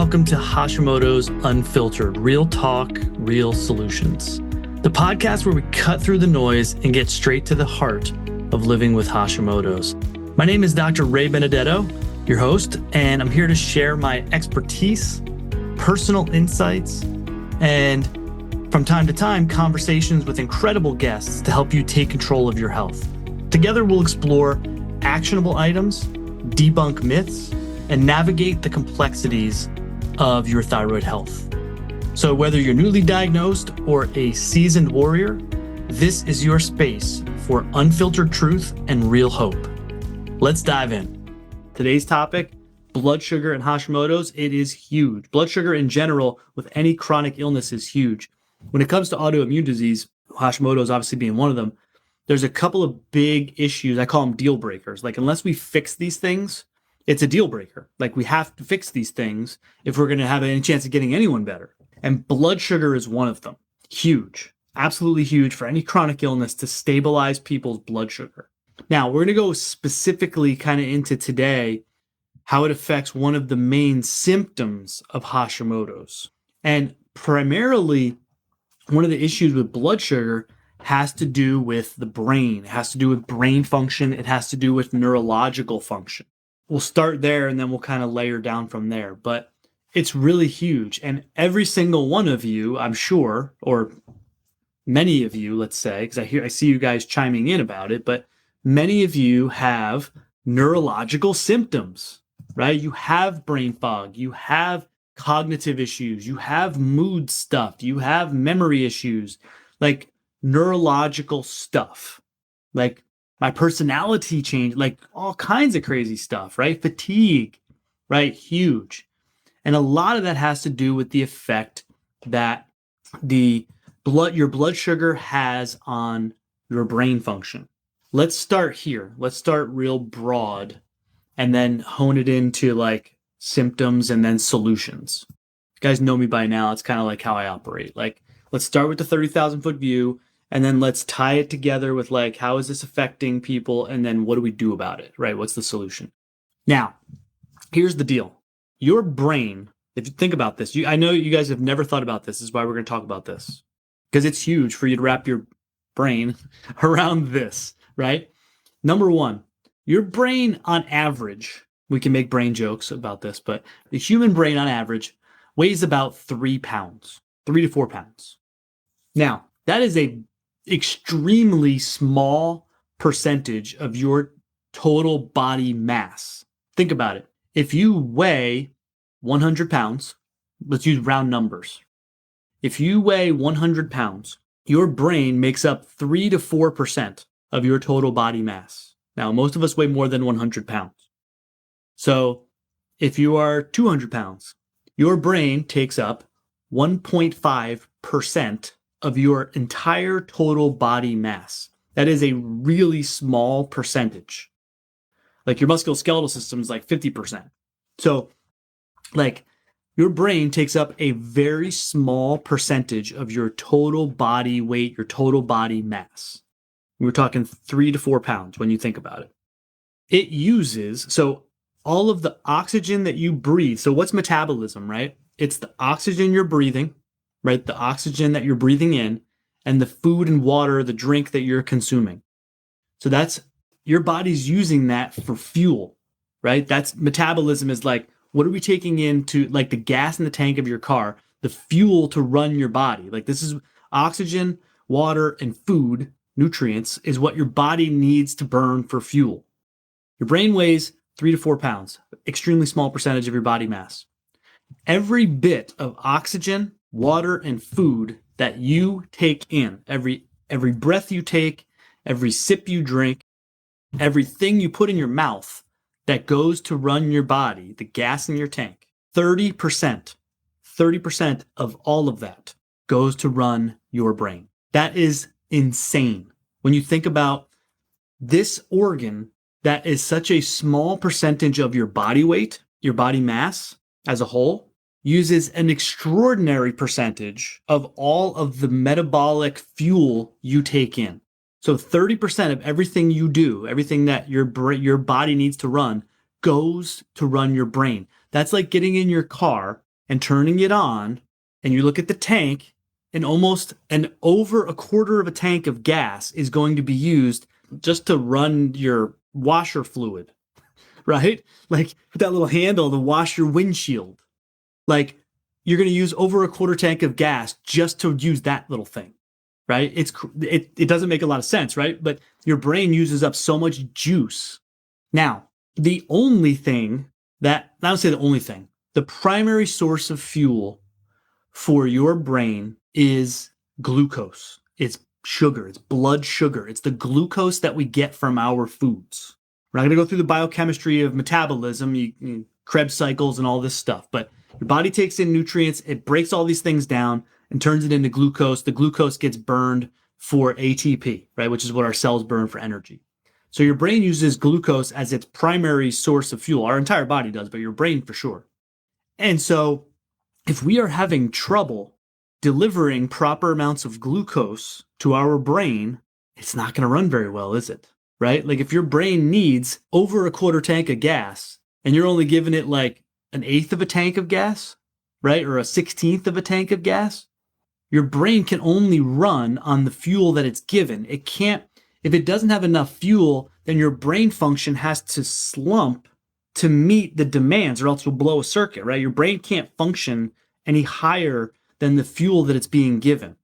Welcome to Hashimoto's Unfiltered, real talk, real solutions. The podcast where we cut through the noise and get straight to the heart of living with Hashimoto's. My name is Dr. Ray Benedetto, your host, and I'm here to share my expertise, personal insights, and from time to time, conversations with incredible guests to help you take control of your health. Together, we'll explore actionable items, debunk myths, and navigate the complexities of your thyroid health. So whether you're newly diagnosed or a seasoned warrior, this is your space for unfiltered truth and real hope. Let's dive in. Today's topic, blood sugar and Hashimoto's. It is huge. Blood sugar in general with any chronic illness is huge. When it comes to autoimmune disease, Hashimoto's obviously being one of them, there's a couple of big issues. I call them deal breakers. Like unless we fix these things, it's a deal breaker. Like we have to fix these things if we're going to have any chance of getting anyone better. And blood sugar is one of them. Huge, absolutely huge for any chronic illness to stabilize people's blood sugar. Now, we're going to go specifically kind of into today how it affects one of the main symptoms of Hashimoto's. And primarily, one of the issues with blood sugar has to do with the brain. It has to do with brain function. It has to do with neurological function. We'll start there and then we'll kind of layer down from there. But it's really huge. And every single one of you, I'm sure, or many of you, let's say, because I see you guys chiming in about it, but many of you have neurological symptoms, right? You have brain fog, you have cognitive issues, you have mood stuff, you have memory issues, like neurological stuff, like my personality change, like all kinds of crazy stuff, right? Fatigue, right? Huge. And a lot of that has to do with the effect that your blood sugar has on your brain function. Let's start here. Let's start real broad and then hone it into like symptoms and then solutions. You guys know me by now. It's kind of like how I operate. Like, let's start with the 30,000 foot view and then let's tie it together with like, how is this affecting people? And then what do we do about it, right? What's the solution? Now, here's the deal. Your brain, if you think about this, I know you guys have never thought about this. This is why we're going to talk about this because it's huge for you to wrap your brain around this, right? Number one, your brain on average, we can make brain jokes about this, but the human brain on average weighs about 3 pounds, 3 to 4 pounds. Now, that is a extremely small percentage of your total body mass. Think about it. If you weigh 100 pounds, let's use round numbers. If you weigh 100 pounds, your brain makes up 3 to 4% of your total body mass. Now, most of us weigh more than 100 pounds. So if you are 200 pounds, your brain takes up 1.5% of your entire total body mass. That is a really small percentage. Like your musculoskeletal system is like 50%. So like your brain takes up a very small percentage of your total body weight, your total body mass. We're talking 3 to 4 pounds when you think about it. It uses, so all of the oxygen that you breathe. So what's metabolism, right? It's the oxygen you're breathing, right? The oxygen that you're breathing in and the food and water, the drink that you're consuming. So that's your body's using that for fuel, right? That's metabolism is like, what are we taking into like the gas in the tank of your car, the fuel to run your body? Like this is oxygen, water, and food, nutrients is what your body needs to burn for fuel. Your brain weighs 3 to 4 pounds, extremely small percentage of your body mass. Every bit of oxygen, water, and food that you take in, every breath you take, every sip you drink, everything you put in your mouth that goes to run your body, the gas in your tank, 30% of all of that goes to run your brain. That is insane. When you think about this organ that is such a small percentage of your body weight, your body mass as a whole, uses an extraordinary percentage of all of the metabolic fuel you take in. So 30% of everything you do, everything that your body needs to run, goes to run your brain. That's like getting in your car and turning it on, and you look at the tank, and almost over a quarter of a tank of gas is going to be used just to run your washer fluid, right? Like with that little handle to wash your windshield. Like you're going to use over a quarter tank of gas just to use that little thing, right? It doesn't make a lot of sense, right? But your brain uses up so much juice. Now, the only thing that, I don't say the only thing, the primary source of fuel for your brain is glucose. It's sugar. It's blood sugar. It's the glucose that we get from our foods. We're not going to go through the biochemistry of metabolism, Krebs cycles and all this stuff, but your body takes in nutrients, it breaks all these things down and turns it into glucose. The glucose gets burned for ATP, right, which is what our cells burn for energy. So your brain uses glucose as its primary source of fuel. Our entire body does, but your brain for sure. And so if we are having trouble delivering proper amounts of glucose to our brain, it's not going to run very well, is it? Right? Like if your brain needs over a quarter tank of gas and you're only giving it like an eighth of a tank of gas, right? Or a 16th of a tank of gas, your brain can only run on the fuel that it's given. It can't, if it doesn't have enough fuel, then your brain function has to slump to meet the demands or else you'll blow a circuit, right? Your brain can't function any higher than the fuel that it's being given.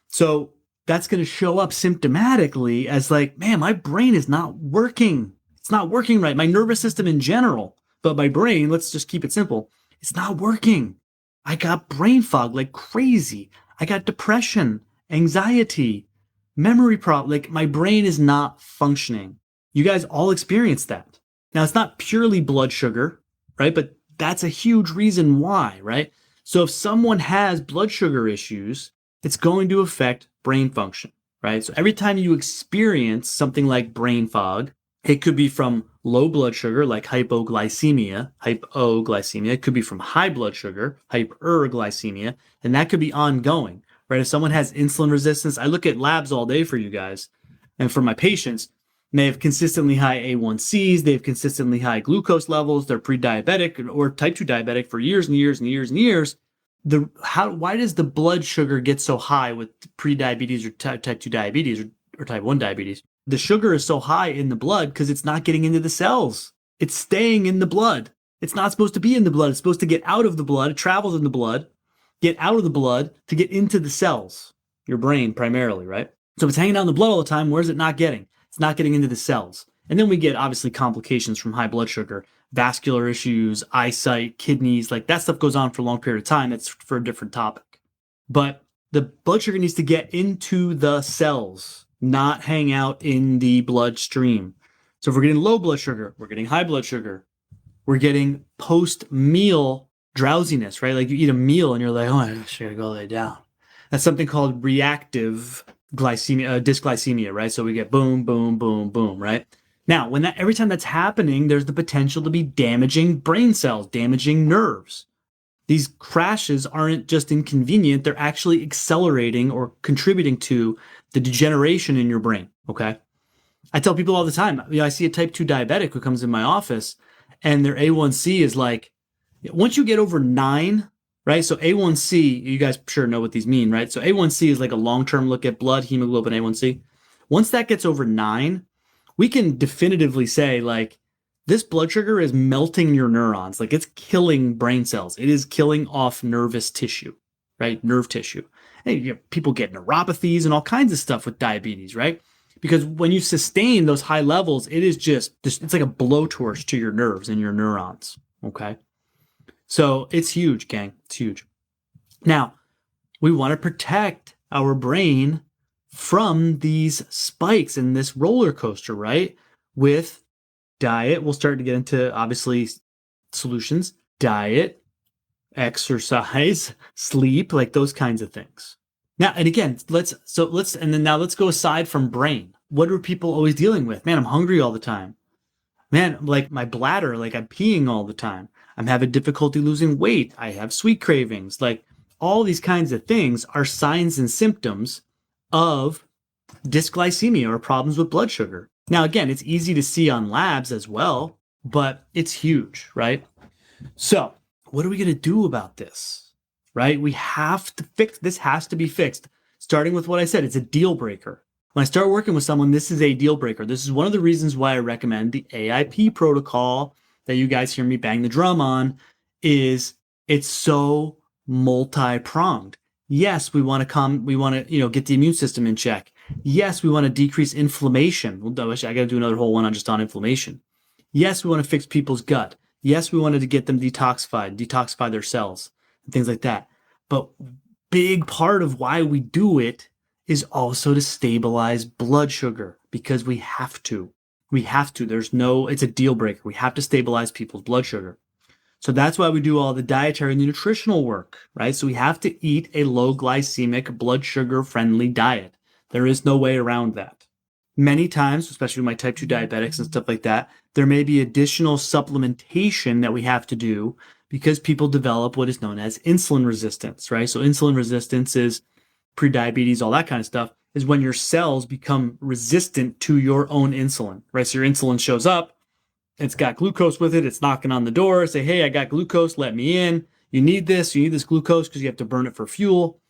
So that's going to show up symptomatically as like, man, my brain is not working. It's not working right. My nervous system in general, but my brain, let's just keep it simple. It's not working. I got brain fog like crazy. I got depression, anxiety, memory problem. Like my brain is not functioning. You guys all experience that. Now it's not purely blood sugar, right? But that's a huge reason why, right? So if someone has blood sugar issues, it's going to affect brain function, right? So every time you experience something like brain fog, it could be from low blood sugar, like hypoglycemia. It could be from high blood sugar, hyperglycemia, and that could be ongoing, right? If someone has insulin resistance, I look at labs all day for you guys, and for my patients, they have consistently high A1Cs, they have consistently high glucose levels, they're pre-diabetic or type 2 diabetic for years and years and years and years. Why does the blood sugar get so high with pre-diabetes or type 2 diabetes or type 1 diabetes? The sugar is so high in the blood because it's not getting into the cells. It's staying in the blood. It's not supposed to be in the blood. It's supposed to get out of the blood. It travels in the blood, get out of the blood to get into the cells, your brain primarily, right? So if it's hanging out in the blood all the time, where is it not getting? It's not getting into the cells. And then we get obviously complications from high blood sugar, vascular issues, eyesight, kidneys, like that stuff goes on for a long period of time. That's for a different topic. But the blood sugar needs to get into the cells, not hang out in the bloodstream. So if we're getting low blood sugar, we're getting high blood sugar, we're getting post-meal drowsiness, right? Like you eat a meal and you're like, oh, I gotta go lay down. That's something called reactive glycemia, dysglycemia, right? So we get boom, boom, boom, boom, right? Now, every time that's happening, there's the potential to be damaging brain cells, damaging nerves. These crashes aren't just inconvenient, they're actually accelerating or contributing to the degeneration in your brain, okay? I tell people all the time, I see a type 2 diabetic who comes in my office and their A1C is like, once you get over 9, right? So A1C, you guys sure know what these mean, right? So A1C is like a long-term look at blood, hemoglobin A1C. Once that gets over 9, we can definitively say like, this blood sugar is melting your neurons. Like it's killing brain cells. It is killing off nervous tissue, right? Nerve tissue. And people get neuropathies and all kinds of stuff with diabetes, right? Because when you sustain those high levels, it is it's like a blowtorch to your nerves and your neurons, okay? So it's huge, gang. It's huge. Now, we want to protect our brain from these spikes and this roller coaster, right? With diet, we'll start to get into, obviously, solutions. Diet, exercise, sleep, like those kinds of things. Now, and again, let's go aside from brain. What are people always dealing with? Man, I'm hungry all the time. Man, like my bladder, like I'm peeing all the time. I'm having difficulty losing weight. I have sweet cravings. Like all these kinds of things are signs and symptoms of dysglycemia or problems with blood sugar. Now, again, it's easy to see on labs as well, but it's huge, right? So what are we going to do about this? Right? We have to fix this, has to be fixed. Starting with what I said, it's a deal breaker. When I start working with someone, this is a deal breaker. This is one of the reasons why I recommend the AIP protocol that you guys hear me bang the drum on. Is it's so multi-pronged. Yes, we want to get the immune system in check. Yes, we want to decrease inflammation. Well, I got to do another whole one on just on inflammation. Yes, we want to fix people's gut. Yes, we wanted to get them detoxify their cells and things like that. But big part of why we do it is also to stabilize blood sugar, because we have to. It's a deal breaker. We have to stabilize people's blood sugar. So that's why we do all the dietary and the nutritional work, right? So we have to eat a low glycemic, blood sugar friendly diet. There is no way around that. Many times, especially with my type 2 diabetics and stuff like that, there may be additional supplementation that we have to do because people develop what is known as insulin resistance, right? So insulin resistance is prediabetes, all that kind of stuff, is when your cells become resistant to your own insulin, right? So your insulin shows up, it's got glucose with it, it's knocking on the door, say, hey, I got glucose, let me in. You need this glucose because you have to burn it for fuel.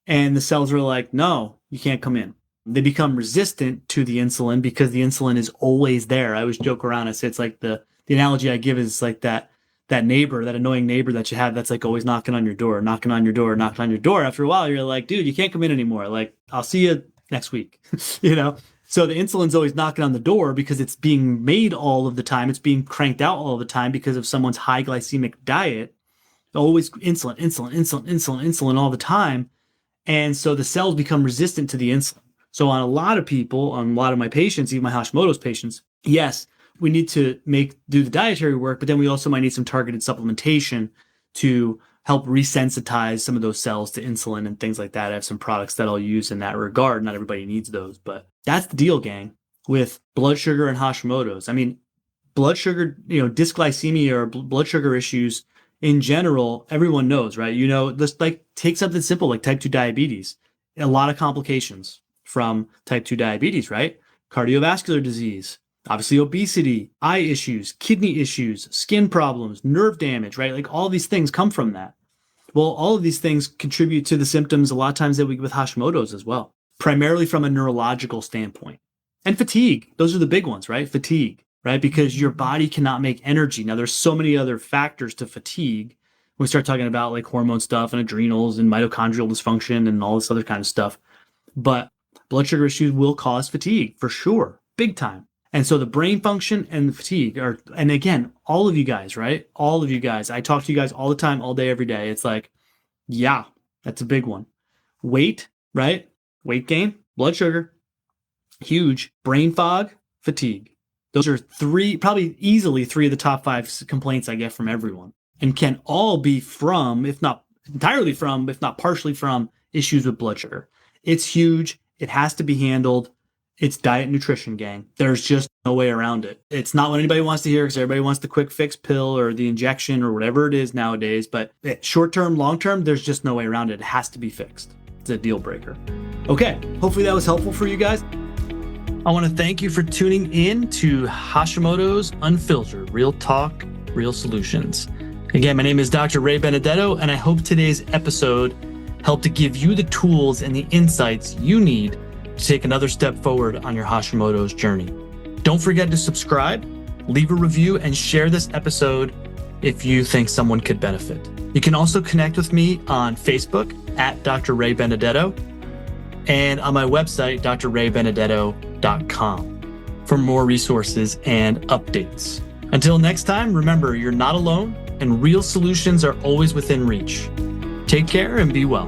And the cells are like, no, you can't come in. They become resistant to the insulin because the insulin is always there. I always joke around. I say it's like the analogy I give is like that neighbor, that annoying neighbor that you have that's like always knocking on your door. After a while, you're like, dude, you can't come in anymore. Like, I'll see you next week, So the insulin's always knocking on the door because it's being made all of the time. It's being cranked out all of the time because of someone's high glycemic diet. Always insulin all the time. And so the cells become resistant to the insulin. So on a lot of people, on a lot of my patients, even my Hashimoto's patients, yes, we need to do the dietary work, but then we also might need some targeted supplementation to help resensitize some of those cells to insulin and things like that. I have some products that I'll use in that regard. Not everybody needs those, but that's the deal, gang, with blood sugar and Hashimoto's. I mean, blood sugar, dysglycemia or blood sugar issues in general, everyone knows, right? Let's take something simple like type 2 diabetes. A lot of complications from type 2 diabetes, right? Cardiovascular disease, obviously obesity, eye issues, kidney issues, skin problems, nerve damage, right? Like all these things come from that. Well, all of these things contribute to the symptoms a lot of times that we get with Hashimoto's as well, primarily from a neurological standpoint. And fatigue, those are the big ones, right? Fatigue, right? Because your body cannot make energy. Now, there's so many other factors to fatigue. We start talking about like hormone stuff and adrenals and mitochondrial dysfunction and all this other kind of stuff. But blood sugar issues will cause fatigue for sure, big time. And so the brain function and the fatigue and again, all of you guys, right? All of you guys, I talk to you guys all the time, all day, every day. It's like, yeah, that's a big one. Weight, right? Weight gain, blood sugar, huge. Brain fog, fatigue. Those are probably easily three of the top 5 complaints I get from everyone, and can all be from, if not entirely from, if not partially from, issues with blood sugar. It's huge. It has to be handled. It's diet and nutrition, gang. There's just no way around it. It's not what anybody wants to hear because everybody wants the quick fix pill or the injection or whatever it is nowadays. But short term, long term, there's just no way around it. It has to be fixed. It's a deal breaker. Okay, hopefully that was helpful for you guys. I want to thank you for tuning in to Hashimoto's Unfiltered, Real Talk, Real Solutions. Again, my name is Dr. Ray Benedetto, and I hope today's episode helped to give you the tools and the insights you need to take another step forward on your Hashimoto's journey. Don't forget to subscribe, leave a review, and share this episode if you think someone could benefit. You can also connect with me on Facebook at Dr. Ray Benedetto and on my website, drraybenedetto.com, for more resources and updates. Until next time, remember, you're not alone and real solutions are always within reach. Take care and be well.